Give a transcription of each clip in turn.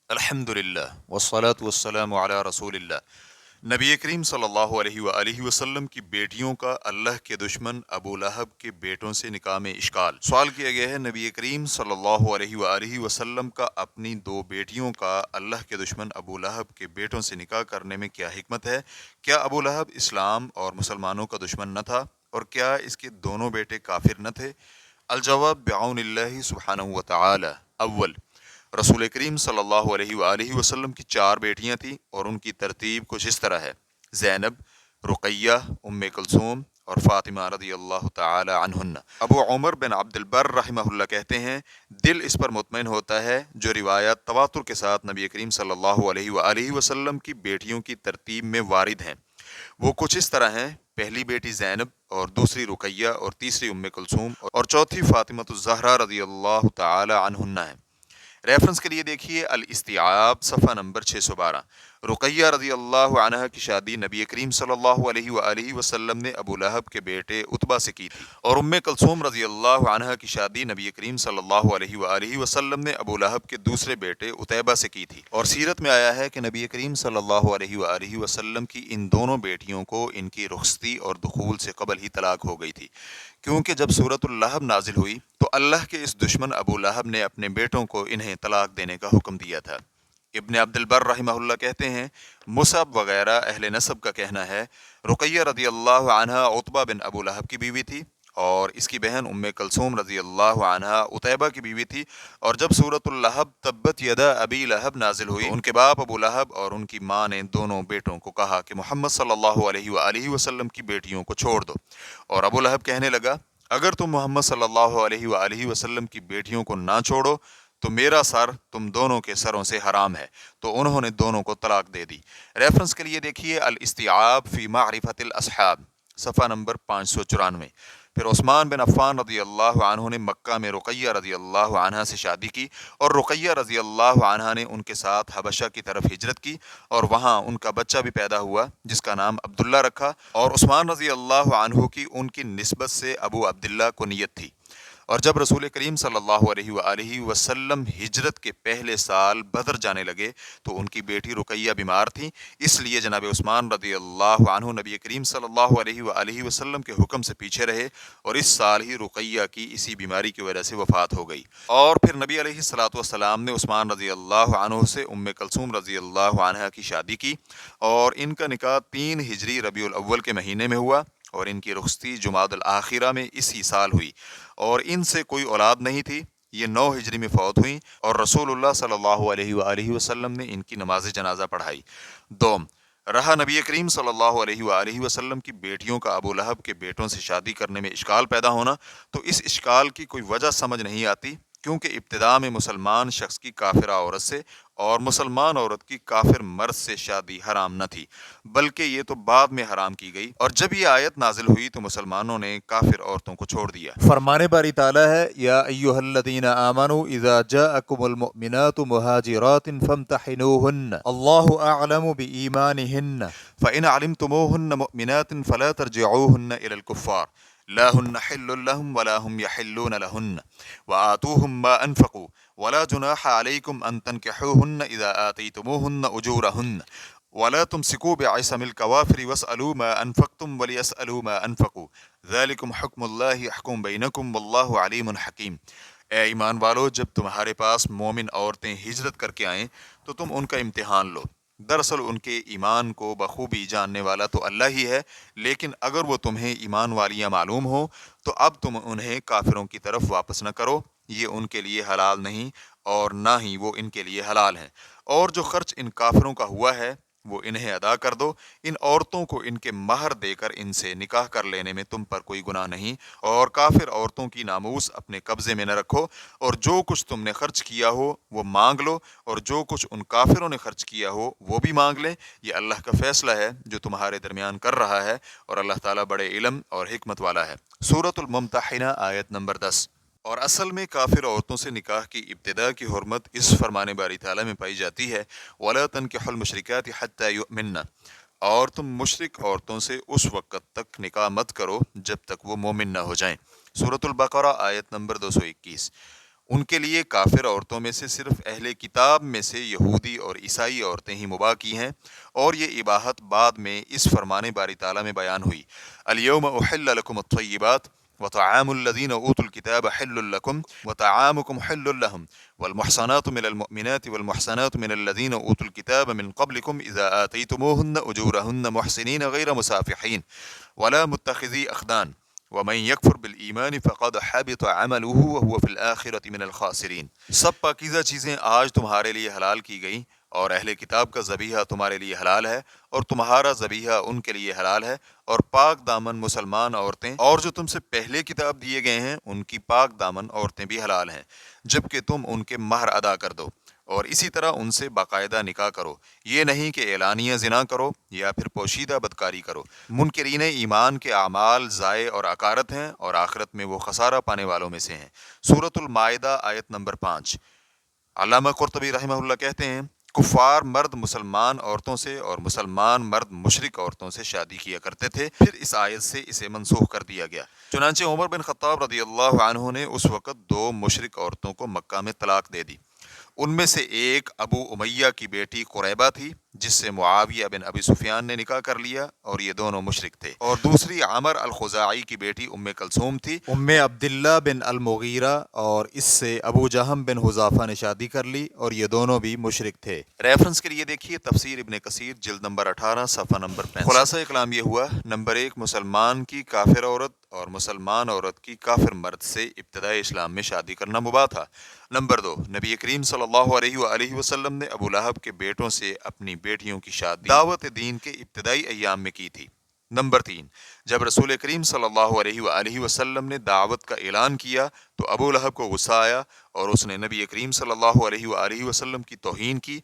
الحمدللہ والصلاة والسلام علی رسول اللہ۔ نبی کریم صلی اللہ علیہ وآلہ وسلم کی بیٹیوں کا اللہ کے دشمن ابو لہب کے بیٹوں سے نکاح میں اشکال۔ سوال کیا گیا ہے نبی کریم صلی اللہ علیہ وآلہ وسلم کا اپنی دو بیٹیوں کا اللہ کے دشمن ابو لہب کے بیٹوں سے نکاح کرنے میں کیا حکمت ہے؟ کیا ابو لہب اسلام اور مسلمانوں کا دشمن نہ تھا؟ اور کیا اس کے دونوں بیٹے کافر نہ تھے؟ الجواب بعون اللہ سبحانہ وتعالی۔ اول، رسول کریم صلی اللہ علیہ وآلہ وسلم کی چار بیٹیاں تھیں اور ان کی ترتیب کچھ اس طرح ہے: زینب، رقیہ، ام کلثوم اور فاطمہ رضی اللہ تعالی عنہن۔ ابو عمر بن عبد البر رحمہ اللہ کہتے ہیں دل اس پر مطمئن ہوتا ہے جو روایات تواتر کے ساتھ نبی کریم صلی اللہ علیہ وآلہ وسلم کی بیٹیوں کی ترتیب میں وارد ہیں۔ وہ کچھ اس طرح ہیں: پہلی بیٹی زینب اور دوسری رقیہ اور تیسری ام کلثوم اور چوتھی فاطمہ الزہرا رضی اللہ تعالی عنہن ہے۔ ریفرنس کے لیے دیکھیے الاستیعاب صفحہ نمبر 612۔ رقیہ رضی اللہ عنہ کی شادی نبی کریم صلی اللہ علیہ وآلہ وسلم نے ابو لہب کے بیٹے عتبہ سے کی تھی، اور ام کلثوم رضی اللہ عنہ کی شادی نبی کریم صلی اللہ علیہ وآلہ وسلم نے ابو لہب کے دوسرے بیٹے عتیبہ سے کی تھی۔ اور سیرت میں آیا ہے کہ نبی کریم صلی اللہ علیہ وآلہ وسلم کی ان دونوں بیٹیوں کو ان کی رخصتی اور دخول سے قبل ہی طلاق ہو گئی تھی، کیونکہ جب سورۃ اللہب نازل ہوئی تو اللہ کے اس دشمن ابو لہب نے اپنے بیٹوں کو انہیں طلاق دینے کا حکم دیا تھا۔ ابن عبد البر رحمہ اللہ کہتے ہیں مصعب وغیرہ اہل نسب کا کہنا ہے رقیہ رضی اللہ عنہ عتبہ بن ابو لہب کی بیوی تھی اور اس کی بہن ام کلثوم رضی اللہ عنہ عتیبہ کی بیوی تھی، اور جب سورۃ اللہب تبت یدا ابی لہب نازل ہوئی ان کے باپ ابو لہب اور ان کی ماں نے دونوں بیٹوں کو کہا کہ محمد صلی اللہ علیہ وآلہ وسلم کی بیٹیوں کو چھوڑ دو، اور ابو لہب کہنے لگا اگر تم محمد صلی اللہ علیہ وآلہ وسلم کی بیٹیوں کو نہ چھوڑو تو میرا سر تم دونوں کے سروں سے حرام ہے، تو انہوں نے دونوں کو طلاق دے دی۔ ریفرنس کے لیے دیکھیے الاستیعاب فی معرفت الاصحاب صفحہ نمبر 594۔ پھر عثمان بن عفان رضی اللہ عنہ نے مکہ میں رقیہ رضی اللہ عنہ سے شادی کی، اور رقیہ رضی اللہ عنہ نے ان کے ساتھ حبشہ کی طرف ہجرت کی، اور وہاں ان کا بچہ بھی پیدا ہوا جس کا نام عبداللہ رکھا، اور عثمان رضی اللہ عنہ کی ان کی نسبت سے ابو عبداللہ کنیت تھی۔ اور جب رسول کریم صلی اللہ علیہ وآلہ وسلم ہجرت کے پہلے سال بدر جانے لگے تو ان کی بیٹی رقیہ بیمار تھیں، اس لیے جناب عثمان رضی اللہ عنہ نبی کریم صلی اللہ علیہ وآلہ وسلم کے حکم سے پیچھے رہے، اور اس سال ہی رقیہ کی اسی بیماری کی وجہ سے وفات ہو گئی۔ اور پھر نبی علیہ الصلوۃ والسلام نے عثمان رضی اللہ عنہ سے ام کلثوم رضی اللہ عنہ کی شادی کی، اور ان کا نکاح 3 ہجری ربیع الاول کے مہینے میں ہوا، اور ان کی رخصتی جمادی الاخرہ میں اسی سال ہوئی، اور ان سے کوئی اولاد نہیں تھی۔ یہ 9 ہجری میں فوت ہوئیں، اور رسول اللہ صلی اللہ علیہ وآلہ وسلم نے ان کی نماز جنازہ پڑھائی۔ دوم، رہا نبی کریم صلی اللہ علیہ وآلہ وسلم کی بیٹیوں کا ابو لہب کے بیٹوں سے شادی کرنے میں اشکال پیدا ہونا، تو اس اشکال کی کوئی وجہ سمجھ نہیں آتی، کیونکہ ابتداء میں مسلمان شخص کی کافرہ عورت سے اور مسلمان عورت کی کافر مرد سے شادی حرام نہ تھی، بلکہ یہ تو بعد میں حرام کی گئی، اور جب یہ آیت نازل ہوئی تو مسلمانوں نے کافر عورتوں کو چھوڑ دیا۔ فرمان باری تعالیٰ ہے یا ایھا الذین آمنوا اذا جاءکم المؤمنات مہاجرات فامتحنوہن اللہ اعلم بایمانہن فإن علمتموہن مؤمنات فلا ترجعوہن الی الکفار لا ہن حل لهم ولا هم يحلون لهن وآتوهم ما انفقوا ولا جناح عليكم ان تنكحوهن اذا آتيتموهن اجورهن ولا تمسكوا بعصم الكوافر واسألوا ما انفقتم وليسألوا ما انفقوا ذلكم حكم الله يحكم بينكم والله عليم حكيم۔ اے ایمان والو، جب تمہارے پاس مومن عورتیں ہجرت کر کے آئیں تو تم ان کا امتحان لو۔ دراصل ان کے ایمان کو بخوبی جاننے والا تو اللہ ہی ہے، لیکن اگر وہ تمہیں ایمان والیاں معلوم ہو تو اب تم انہیں کافروں کی طرف واپس نہ کرو، یہ ان کے لیے حلال نہیں اور نہ ہی وہ ان کے لیے حلال ہیں، اور جو خرچ ان کافروں کا ہوا ہے وہ انہیں ادا کر دو۔ ان عورتوں کو ان کے مہر دے کر ان سے نکاح کر لینے میں تم پر کوئی گناہ نہیں، اور کافر عورتوں کی ناموس اپنے قبضے میں نہ رکھو، اور جو کچھ تم نے خرچ کیا ہو وہ مانگ لو، اور جو کچھ ان کافروں نے خرچ کیا ہو وہ بھی مانگ لیں، یہ اللہ کا فیصلہ ہے جو تمہارے درمیان کر رہا ہے، اور اللہ تعالیٰ بڑے علم اور حکمت والا ہے۔ سورۃ الممتحنہ آیت نمبر 10۔ اور اصل میں کافر عورتوں سے نکاح کی ابتداء کی حرمت اس فرمان باری تعالیٰ میں پائی جاتی ہے وَلَا تَنْكِحُوا الْمُشْرِكَاتِ حَتَّى يُؤْمِنَّ، اور تم مشرک عورتوں سے اس وقت تک نکاح مت کرو جب تک وہ مومن نہ ہو جائیں۔ سورۃ البقرہ آیت نمبر 221۔ ان کے لیے کافر عورتوں میں سے صرف اہل کتاب میں سے یہودی اور عیسائی عورتیں ہی مباح کی ہیں، اور یہ اباحت بعد میں اس فرمان باری تعالیٰ میں بیان ہوئی، الیوم احل لکم الطیبات وطعام الذین اوتوا الکتاب حل لکم وطعامکم حل لهم والمحصنات من المؤمنات والمحصنات من الذین اوتوا الکتاب من قبلکم اذا آتیتموہن اجورہن محسنین غیر مسافحین ولا متخذی اخدان ومن یکفر بالایمان فقد حبط عمله وهو فی الآخرة من الخاسرین۔ سب پاکیزہ چیزیں آج تمہارے لیے حلال کی گئیں، اور اہل کتاب کا ذبیحہ تمہارے لیے حلال ہے، اور تمہارا ذبیحہ ان کے لیے حلال ہے، اور پاک دامن مسلمان عورتیں اور جو تم سے پہلے کتاب دیے گئے ہیں ان کی پاک دامن عورتیں بھی حلال ہیں، جبکہ تم ان کے مہر ادا کر دو، اور اسی طرح ان سے باقاعدہ نکاح کرو، یہ نہیں کہ اعلانیہ زنا کرو یا پھر پوشیدہ بدکاری کرو۔ منکرین ایمان کے اعمال ضائع اور عکارت ہیں، اور آخرت میں وہ خسارہ پانے والوں میں سے ہیں۔ سورۃ المائدہ آیت نمبر 5۔ علامہ قرطبی رحمہ اللہ کہتے ہیں، کفار مرد مسلمان عورتوں سے اور مسلمان مرد مشرک عورتوں سے شادی کیا کرتے تھے، پھر اس آیت سے اسے منسوخ کر دیا گیا۔ چنانچہ عمر بن خطاب رضی اللہ عنہ نے اس وقت 2 مشرک عورتوں کو مکہ میں طلاق دے دی۔ ان میں سے ایک ابو امیہ کی بیٹی قریبہ تھی، جس سے معاویہ بن ابی سفیان نے نکاح کر لیا، اور یہ دونوں مشرک تھے، اور دوسری عمر الخزاعی کی بیٹی کلثوم تھی، عبداللہ بن المغیرہ، اور اس سے ابو جہم بن حذافہ نے شادی کر لی، اور یہ دونوں بھی مشرک تھے۔ ریفرنس کے لیے دیکھیے تفسیر ابن کثیر جلد نمبر 18 صفحہ نمبر 65۔ خلاصہ کلام یہ ہوا، نمبر 1، مسلمان کی کافر عورت اور مسلمان عورت کی کافر مرد سے ابتدائی اسلام میں شادی کرنا مباح تھا۔ نمبر 2، نبی کریم صلی اللہ علیہ وآلہ وسلم نے ابو لہب کے بیٹوں سے اپنی بیٹیوں کی شادی دعوت دین کے ابتدائی ایام میں کی تھی۔ نمبر 3، جب رسول کریم صلی اللہ علیہ وآلہ وسلم نے دعوت کا اعلان کیا تو ابو لہب کو غصہ آیا، اور اس نے نبی کریم صلی اللہ علیہ وآلہ وسلم کی توہین کی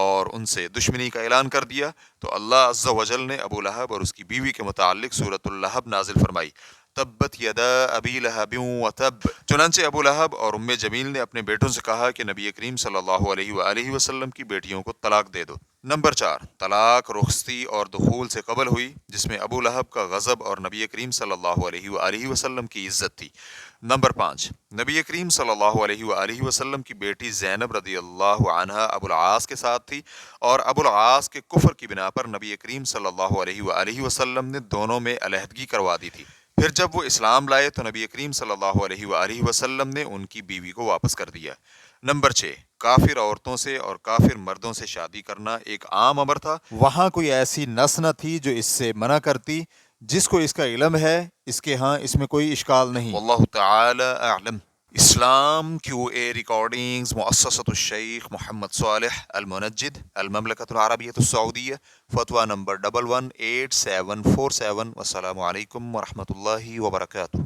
اور ان سے دشمنی کا اعلان کر دیا، تو اللہ عز و جل نے ابو لہب اور اس کی بیوی کے متعلق سورۃ اللہب نازل فرمائی، تبت یدا ابی لہب وتب۔ چنانچہ ابو لہب اور ام جمیل نے اپنے بیٹوں سے کہا کہ نبی کریم صلی اللہ علیہ وآلہ وسلم کی بیٹیوں کو طلاق دے دو۔ نمبر 4، طلاق رخصتی اور دخول سے قبل ہوئی، جس میں ابو لہب کا غضب اور نبی کریم صلی اللہ علیہ وآلہ وسلم کی عزت تھی۔ نمبر 5، نبی کریم صلی اللہ علیہ وآلہ وسلم کی بیٹی زینب رضی اللہ عنہا ابو العاص کے ساتھ تھی، اور ابو العاص کے کفر کی بنا پر نبی کریم صلی اللہ علیہ وآلہ وسلم نے دونوں میں علیحدگی کروا دی تھی۔ پھر جب وہ اسلام لائے تو نبی کریم صلی اللہ علیہ وآلہ وسلم نے ان کی بیوی کو واپس کر دیا۔ نمبر 6، کافر عورتوں سے اور کافر مردوں سے شادی کرنا ایک عام امر تھا، وہاں کوئی ایسی نص نہ تھی جو اس سے منع کرتی۔ جس کو اس کا علم ہے اس کے ہاں اس میں کوئی اشکال نہیں۔ واللہ تعالی اعلم۔ اسلام کیو اے ریکارڈنگز، مؤسسۃ الشیخ محمد صالح المنجد، المملکۃ العربیۃ السعودیہ، فتویٰ نمبر 118747۔ والسلام علیکم ورحمۃ اللہ وبرکاتہ۔